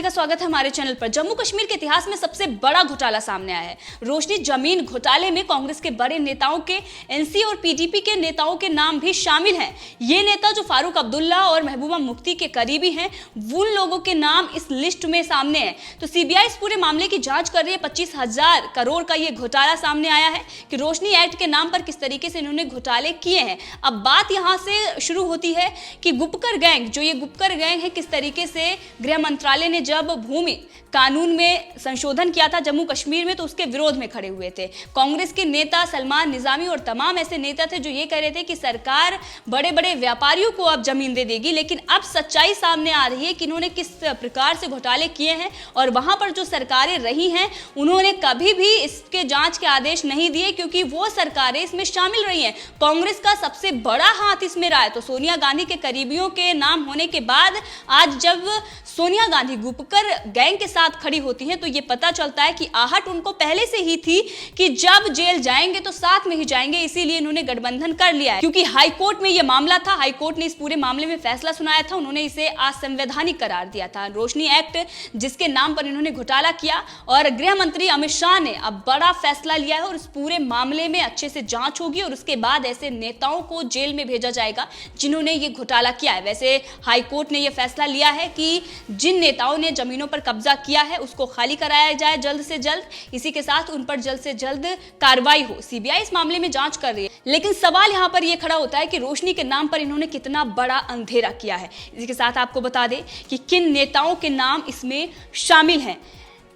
का स्वागत है हमारे चैनल पर। जम्मू कश्मीर के इतिहास में सबसे बड़ा घोटाला सामने आया है। रोशनी जमीन घोटाले में कांग्रेस के बड़े नेताओं के एनसी और पीडीपी के नेताओं के नाम भी शामिल हैं। ये नेता जो फारूक अब्दुल्ला और महबूबा मुफ्ती के करीबी हैं, उन लोगों के नाम इस लिस्ट में सामने हैं। तो सीबीआई इस पूरे मामले की जांच कर रही है। 25,000 करोड़ का ये घोटाला सामने आया है कि रोशनी एक्ट के नाम पर किस तरीके से इन्होंने घोटाले किए हैं। अब बात यहाँ से शुरू होती है कि गुपकर गैंग, जो ये गुपकर गैंग है, किस तरीके से गृह मंत्रालय ने जब भूमि कानून में संशोधन किया था जम्मू कश्मीर में, तो उसके विरोध में खड़े हुए थे। कांग्रेस के नेता सलमान निजामी और तमाम ऐसे नेता थे जो ये कह रहे थे कि सरकार बड़े बड़े व्यापारियों को अब जमीन दे देगी। लेकिन अब सच्चाई सामने आ रही है कि इन्होंने किस प्रकार से घोटाले किए हैं और वहां पर जो सरकारें रही हैं उन्होंने कभी भी इसके जांच के आदेश नहीं दिए, क्योंकि वो सरकारें इसमें शामिल रही हैं। कांग्रेस का सबसे बड़ा हाथ इसमें रहा है। तो सोनिया गांधी के करीबियों के नाम होने के बाद आज जब सोनिया गांधी गुपकर गैंग के साथ खड़ी होती हैं तो ये पता चलता है कि आहट उनको पहले से ही थी कि जब जेल जाएंगे तो साथ में ही जाएंगे। इसीलिए इन्होंने गठबंधन कर लिया है, क्योंकि हाईकोर्ट में ये मामला था। हाईकोर्ट ने इस पूरे मामले में फैसला सुनाया था। उन्होंने इसे असंवैधानिक करार दिया था। रोशनी एक्ट जिसके नाम पर इन्होंने घोटाला किया, और गृह मंत्री अमित शाह ने अब बड़ा फैसला लिया है और इस पूरे मामले में अच्छे से जांच होगी और उसके बाद ऐसे नेताओं को जेल में भेजा जाएगा जिन्होंने ये घोटाला किया है। वैसे हाईकोर्ट ने यह फैसला लिया है कि जिन नेताओं ने जमीनों पर कब्जा किया है उसको खाली कराया जाए जल्द से जल्द। इसी के साथ उन पर जल्द से जल्द कार्रवाई हो। सीबीआई इस मामले में जांच कर रही है। लेकिन सवाल यहां पर यह खड़ा होता है कि रोशनी के नाम पर इन्होंने कितना बड़ा अंधेरा किया है। इसी के साथ आपको बता दें कि किन नेताओं के नाम इसमें शामिल हैं।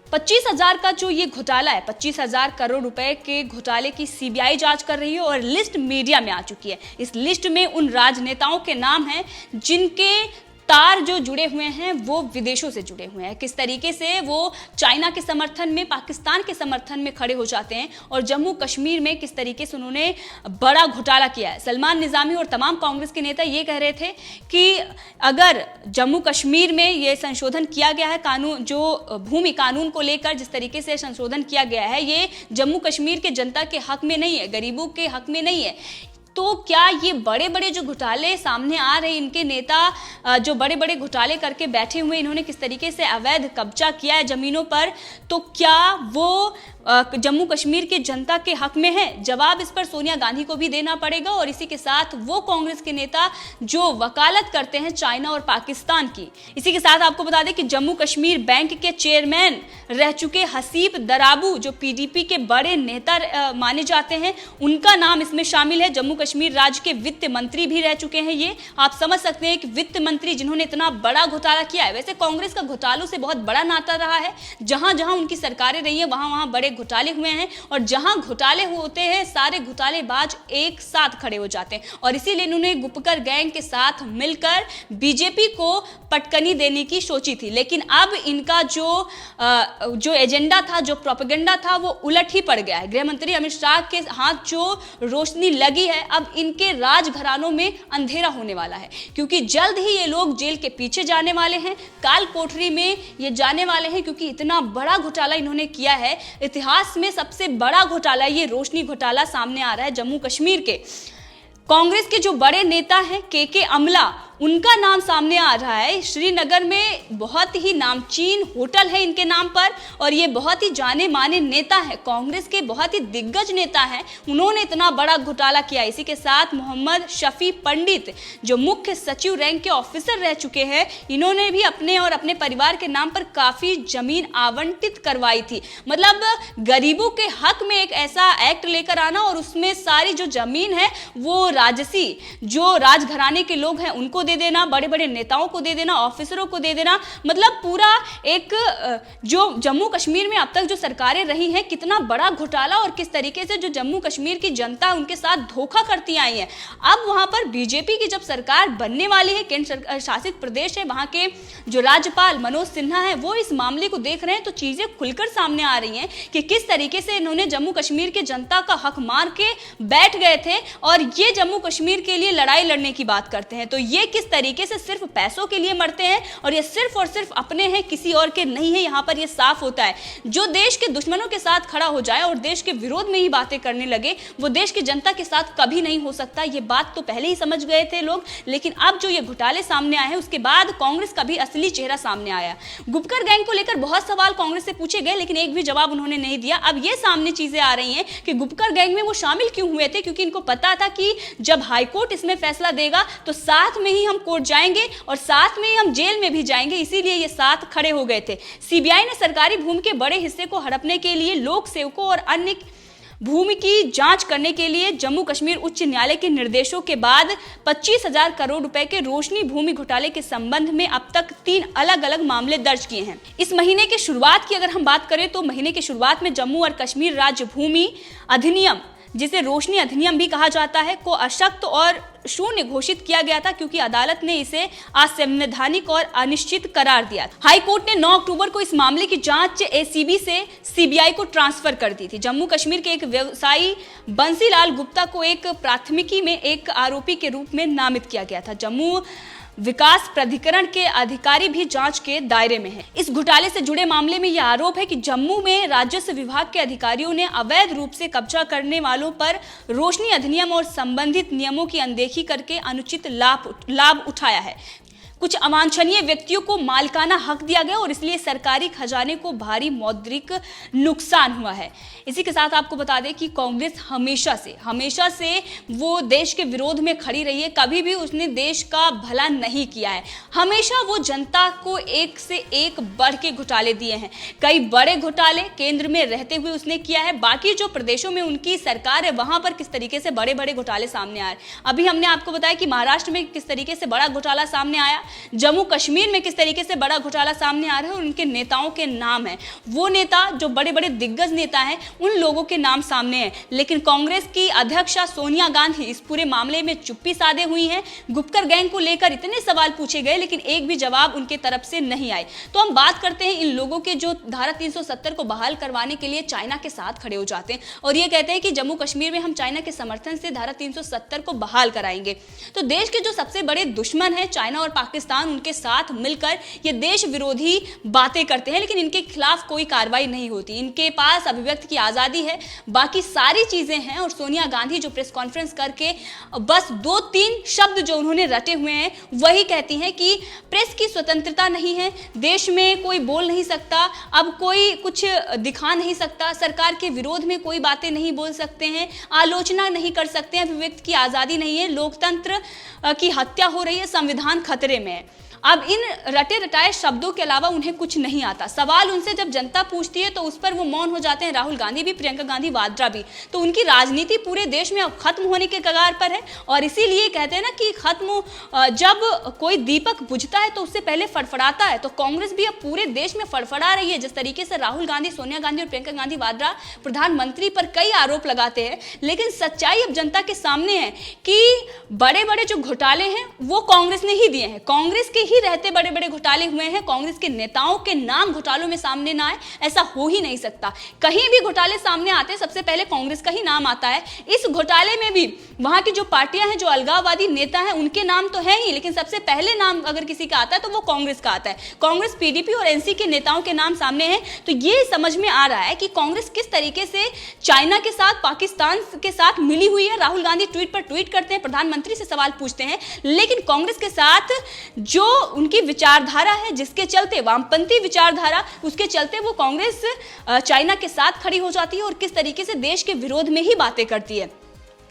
25,000 का जो ये घोटाला है, 25,000 करोड़ रुपए के घोटाले की सीबीआई जांच कर रही है और लिस्ट मीडिया में आ चुकी है। इस लिस्ट में उन राजनेताओं के नाम हैं जिनके तार जो जुड़े हुए हैं वो विदेशों से जुड़े हुए हैं। किस तरीके से वो चाइना के समर्थन में, पाकिस्तान के समर्थन में खड़े हो जाते हैं और जम्मू कश्मीर में किस तरीके से उन्होंने बड़ा घोटाला किया है। सलमान निजामी और तमाम कांग्रेस के नेता ये कह रहे थे कि अगर जम्मू कश्मीर में ये संशोधन किया गया है, कानून जो भूमि कानून को लेकर जिस तरीके से संशोधन किया गया है, ये जम्मू कश्मीर के जनता के हक में नहीं है, गरीबों के हक में नहीं है। तो क्या ये बड़े बड़े जो घोटाले सामने आ रहे हैं, इनके नेता जो बड़े बड़े घोटाले करके बैठे हुए, इन्होंने किस तरीके से अवैध कब्जा किया है जमीनों पर, तो क्या वो जम्मू कश्मीर के जनता के हक में है? जवाब इस पर सोनिया गांधी को भी देना पड़ेगा। और इसी के साथ वो कांग्रेस के नेता जो वकालत करते हैं चाइना और पाकिस्तान की। इसी के साथ आपको बता दें कि जम्मू कश्मीर बैंक के चेयरमैन रह चुके हसीब दराबू, जो पीडीपी के बड़े नेता माने जाते हैं, उनका नाम इसमें शामिल है। जम्मू कश्मीर राज्य के वित्त मंत्री भी रह चुके हैं। ये आप समझ सकते हैं कि वित्त मंत्री जिन्होंने इतना बड़ा घोटाला किया है। वैसे कांग्रेस का घोटालों से बहुत बड़ा नाता रहा है। जहां जहां उनकी सरकारें रही है वहां वहां बड़े घोटाले हुए हैं, और जहां घोटाले होते हैं सारे घोटालेबाज एक साथ खड़े हो जाते हैं। और इसीलिए इन्होंने गुपकर गैंग के साथ मिलकर बीजेपी को पटकनी देने की सोची थी। लेकिन अब इनका जो एजेंडा था, जो प्रोपेगेंडा था, वो उलट ही पड़ गया है। गृह मंत्री अमित शाह के हाथ जो रोशनी लगी है, अब इनके राजघरानों में अंधेरा होने वाला है, क्योंकि जल्द ही ये लोग जेल के पीछे जाने वाले हैं, काल कोठरी में ये जाने वाले हैं, क्योंकि इतना बड़ा घोटाला इन्होंने किया है। इतिहास में सबसे बड़ा घोटाला ये रोशनी घोटाला सामने आ रहा है जम्मू कश्मीर के। कांग्रेस के जो बड़े नेता हैं के अमला, उनका नाम सामने आ रहा है। श्रीनगर में बहुत ही नामचीन होटल है इनके नाम पर, और ये बहुत ही जाने माने नेता है, कांग्रेस के बहुत ही दिग्गज नेता हैं। उन्होंने इतना बड़ा घोटाला किया। इसी के साथ मोहम्मद शफी पंडित, जो मुख्य सचिव रैंक के ऑफिसर रह चुके हैं, इन्होंने भी अपने और अपने परिवार के नाम पर काफी जमीन आवंटित करवाई थी। मतलब गरीबों के हक में एक ऐसा एक्ट लेकर आना और उसमें सारी जो जमीन है वो राजसी, जो राजघराने के लोग हैं उनको दे देना, बड़े बड़े नेताओं को दे देना, ऑफिसरों को दे देना। मतलब पूरा एक जो जम्मू कश्मीर में अब तक जो सरकारें रही हैं, कितना बड़ा घोटाला और किस तरीके से जो जम्मू कश्मीर की जनता उनके साथ धोखा करती आई है। अब वहां पर बीजेपी की जब सरकार बनने वाली है, केंद्र शासित प्रदेश है, वहां के जो राज्यपाल मनोज सिन्हा है वो इस मामले को देख रहे हैं, तो चीजें खुलकर सामने आ रही हैं कि किस तरीके से इन्होंने जम्मू कश्मीर की जनता का हक मार के बैठ गए थे और ये जम्मू कश्मीर के लिए लड़ाई लड़ने की बात करते हैं। तो ये किस तरीके से सिर्फ पैसों के लिए मरते हैं और ये सिर्फ और सिर्फ अपने हैं, किसी और के नहीं है। यहाँ पर ये साफ होता है, जो देश के दुश्मनों के साथ खड़ा हो जाए और देश के विरोध में ही बातें करने लगे, वो देश की जनता के साथ कभी नहीं हो सकता। ये बात तो पहले ही समझ गए थे लोग, लेकिन अब जो ये घोटाले सामने आए हैं उसके बाद कांग्रेस का भी असली चेहरा सामने आया। गुपकर गैंग को लेकर बहुत सवाल कांग्रेस से पूछे गए, लेकिन एक भी जवाब उन्होंने नहीं दिया। अब ये सामने चीजें आ रही हैं कि गुपकर गैंग में वो शामिल क्यों हुए थे, क्योंकि इनको पता था कि जब हाईकोर्ट इसमें फैसला देगा तो साथ में ही हम कोर्ट जाएंगे और साथ में ही हम जेल में भी जाएंगे, इसीलिए ये साथ खड़े हो गए थे। सीबीआई ने सरकारी भूमि के बड़े हिस्से को हड़पने के लिए लोक सेवकों और अन्य भूमि की जांच करने के लिए जम्मू कश्मीर उच्च न्यायालय के निर्देशों के बाद 25,000 करोड़ रुपए के रोशनी भूमि घोटाले के संबंध में अब तक 3 अलग अलग मामले दर्ज किए हैं। इस महीने के शुरुआत की अगर हम बात करें तो महीने की शुरुआत में जम्मू और कश्मीर राज्य भूमि अधिनियम, जिसे रोशनी अधिनियम भी कहा जाता है, को अशक्त और शून्य घोषित किया गया था, क्योंकि अदालत ने इसे असंवैधानिक और अनिश्चित करार दिया। हाई कोर्ट ने 9 अक्टूबर को इस मामले की जांच एसीबी से सीबीआई को ट्रांसफर कर दी थी। जम्मू कश्मीर के एक व्यवसायी बंसीलाल गुप्ता को एक प्राथमिकी में एक आरोपी के रूप में नामित किया गया था। जम्मू विकास प्राधिकरण के अधिकारी भी जांच के दायरे में हैं। इस घोटाले से जुड़े मामले में यह आरोप है कि जम्मू में राजस्व विभाग के अधिकारियों ने अवैध रूप से कब्जा करने वालों पर रोशनी अधिनियम और संबंधित नियमों की अनदेखी करके अनुचित लाभ उठाया है। कुछ अवांछनीय व्यक्तियों को मालिकाना हक दिया गया और इसलिए सरकारी खजाने को भारी मौद्रिक नुकसान हुआ है। इसी के साथ आपको बता दें कि कांग्रेस हमेशा से वो देश के विरोध में खड़ी रही है, कभी भी उसने देश का भला नहीं किया है। हमेशा वो जनता को एक से एक बढ़ के घोटाले दिए हैं। कई बड़े घोटाले केंद्र में रहते हुए उसने किया है, बाकी जो प्रदेशों में उनकी सरकार है वहां पर किस तरीके से बड़े बड़े घोटाले सामने आए। अभी हमने आपको बताया कि महाराष्ट्र में किस तरीके से बड़ा घोटाला सामने आया, जम्मू कश्मीर में किस तरीके से बड़ा घोटाला सामने आ रहा है और उनके नेताओं के नाम है। वो नेता जो बड़े बड़े दिग्गज नेता हैं उन लोगों के नाम सामने हैं, लेकिन कांग्रेस की अध्यक्षा सोनिया गांधी इस पूरे मामले में चुप्पी साधे हुई हैं। गुपकर गैंग को लेकर इतने सवाल पूछे गए, लेकिन एक भी जवाब उनके तरफ से नहीं आए। तो हम बात करते हैं इन लोगों के जो धारा 370 को बहाल करवाने के लिए चाइना के साथ खड़े हो जाते हैं और ये कहते हैं कि जम्मू कश्मीर में हम चाइना के समर्थन से धारा 370 को बहाल कराएंगे। तो देश के जो सबसे बड़े दुश्मन हैं चाइना और पाकिस्तान, उनके साथ मिलकर ये देश विरोधी बातें करते हैं, लेकिन इनके खिलाफ कोई कार्रवाई नहीं होती। इनके पास अभिव्यक्ति की आजादी है, बाकी सारी चीजें हैं। और सोनिया गांधी जो प्रेस कॉन्फ्रेंस करके बस 2-3 शब्द जो उन्होंने रटे हुए हैं वही कहती हैं कि प्रेस की स्वतंत्रता नहीं है, देश में कोई बोल नहीं सकता, अब कोई कुछ दिखा नहीं सकता, सरकार के विरोध में कोई बातें नहीं बोल सकते हैं, आलोचना नहीं कर सकते हैं, अभिव्यक्ति की आजादी नहीं है, लोकतंत्र की हत्या हो रही है, संविधान खतरे में है। अब इन रटे रटाए शब्दों के अलावा उन्हें कुछ नहीं आता। सवाल उनसे जब जनता पूछती है तो उस पर वो मौन हो जाते हैं। राहुल गांधी भी, प्रियंका गांधी वाड्रा भी। तो उनकी राजनीति पूरे देश में अब खत्म होने के कगार पर है और इसीलिए कहते हैं ना कि जब कोई दीपक बुझता है तो उससे पहले फड़फड़ाता है। तो कांग्रेस भी अब पूरे देश में फड़फड़ा रही है। जिस तरीके से राहुल गांधी, सोनिया गांधी और प्रियंका गांधी वाड्रा प्रधानमंत्री पर कई आरोप लगाते हैं, लेकिन सच्चाई अब जनता के सामने है कि बड़े बड़े जो घोटाले हैं वो कांग्रेस ने ही दिए हैं। कांग्रेस के ही रहते बड़े बड़े घोटाले हुए हैं। कांग्रेस के नेताओं के नाम घोटालों में सामने ना आए, ऐसा हो ही नहीं सकता। कहीं भी घोटाले सामने आते हैं सबसे पहले कांग्रेस का ही नाम आता है। इस घोटाले में भी वहां की जो पार्टियां हैं, जो अलगाववादी नेता हैं, उनके नाम तो है ही, लेकिन सबसे पहले नाम अगर किसी का आता है तो वो कांग्रेस का आता है। कांग्रेस, पीडीपी और एनसी के नेताओं के नाम सामने हैं। तो ये समझ में आ रहा है कि कांग्रेस किस तरीके से चाइना के साथ, पाकिस्तान के साथ मिली हुई है। राहुल गांधी ट्वीट पर ट्वीट करते हैं, प्रधानमंत्री से सवाल पूछते हैं, लेकिन कांग्रेस के साथ जो उनकी विचारधारा है, जिसके चलते वामपंथी विचारधारा, उसके चलते वो कांग्रेस चाइना के साथ खड़ी हो जाती है और किस तरीके से देश के विरोध में ही बातें करती है।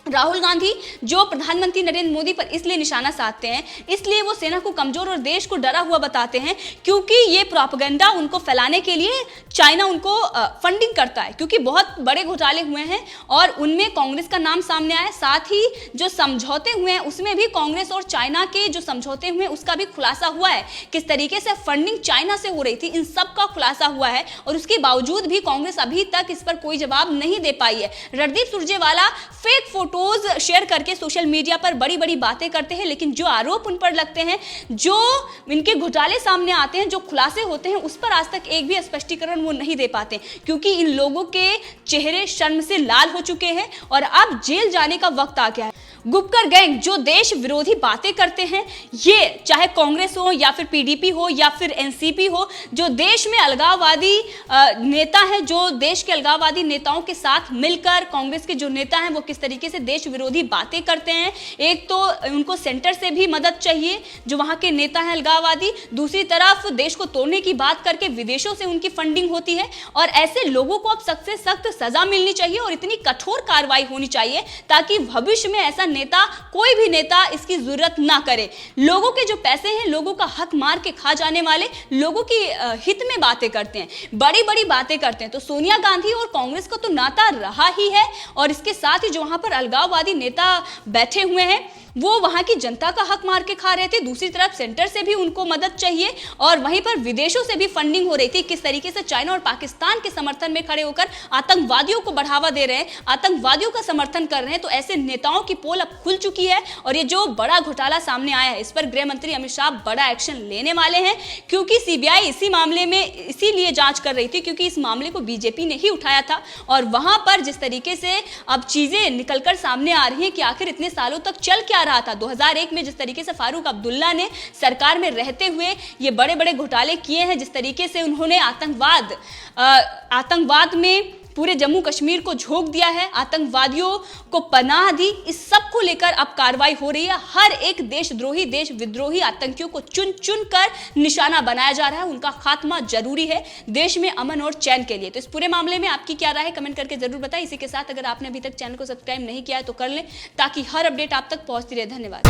राहुल गांधी जो प्रधानमंत्री नरेंद्र मोदी पर इसलिए निशाना साधते हैं, इसलिए वो सेना को कमजोर और देश को डरा हुआ बताते हैं, क्योंकि ये प्रोपेगेंडा उनको फैलाने के लिए चाइना उनको फंडिंग करता है। क्योंकि बहुत बड़े घोटाले हुए हैं और उनमें कांग्रेस का नाम सामने आया। साथ ही जो समझौते हुए हैं उसमें भी कांग्रेस और चाइना के जो समझौते हुए हैं उसका भी खुलासा हुआ है। किस तरीके से फंडिंग चाइना से हो रही थी, इन सब का खुलासा हुआ है और उसके बावजूद भी कांग्रेस अभी तक इस पर कोई जवाब नहीं दे पाई है। Randeep Surjewala fake photos share करके सोशल मीडिया पर बड़ी बड़ी बातें करते हैं, लेकिन जो आरोप उन पर लगते हैं, जो इनके घोटाले सामने आते हैं, जो खुलासे होते हैं, उस पर आज तक एक भी स्पष्टीकरण वो नहीं दे पाते, क्योंकि इन लोगों के चेहरे शर्म से लाल हो चुके हैं और अब जेल जाने का वक्त आ गया है। गुपकर गैंग जो देश विरोधी बातें करते हैं, ये चाहे कांग्रेस हो या फिर पीडीपी हो या फिर एनसीपी हो, जो देश में अलगाववादी नेता हैं, जो देश के अलगाववादी नेताओं के साथ मिलकर कांग्रेस के जो नेता हैं वो किस तरीके से देश विरोधी बातें करते हैं। एक तो उनको सेंटर से भी मदद चाहिए जो वहां के नेता हैं अलगाववादी, दूसरी तरफ देश को तोड़ने की बात करके विदेशों से उनकी फंडिंग होती है। और ऐसे लोगों को अब सख्त से सख्त सजा मिलनी चाहिए और इतनी कठोर कार्रवाई होनी चाहिए ताकि भविष्य में ऐसा नेता, कोई भी नेता इसकी जरूरत ना करे। लोगों के जो पैसे हैं, लोगों का हक मार के खा जाने वाले, लोगों की हित में बातें करते हैं, बड़ी बड़ी बातें करते हैं। तो सोनिया गांधी और कांग्रेस का तो नाता रहा ही है और इसके साथ ही जो वहां पर अलगाववादी नेता बैठे हुए हैं वो वहां की जनता का हक मार के खा रहे थे। दूसरी तरफ सेंटर से भी उनको मदद चाहिए और वहीं पर विदेशों से भी फंडिंग हो रही थी। किस तरीके से चाइना और पाकिस्तान के समर्थन में खड़े होकर आतंकवादियों को बढ़ावा दे रहे हैं, आतंकवादियों का समर्थन कर रहे हैं। तो ऐसे नेताओं की पोल अब खुल चुकी है और ये जो बड़ा घोटाला सामने आया है इस पर गृह मंत्री अमित शाह बड़ा एक्शन लेने वाले हैं, क्योंकि सीबीआई इसी मामले में इसीलिए जांच कर रही थी क्योंकि इस मामले को बीजेपी ने ही उठाया था। और वहां पर जिस तरीके से अब चीजें निकलकर सामने आ रही हैं कि आखिर इतने सालों तक चल क्या रहा था। 2001 में जिस तरीके से फारूक अब्दुल्ला ने सरकार में रहते हुए ये बड़े बड़े घोटाले किए हैं, जिस तरीके से उन्होंने आतंकवाद में पूरे जम्मू कश्मीर को झोंक दिया है, आतंकवादियों को पनाह दी, इस सब को लेकर अब कार्रवाई हो रही है। हर एक देशद्रोही, देश विद्रोही आतंकियों को चुन चुन कर निशाना बनाया जा रहा है। उनका खात्मा जरूरी है देश में अमन और चैन के लिए। तो इस पूरे मामले में आपकी क्या राय है, कमेंट करके जरूर बताएं। इसी के साथ अगर आपने अभी तक चैनल को सब्सक्राइब नहीं किया है तो कर लें ताकि हर अपडेट आप तक पहुंचती रहे। धन्यवाद।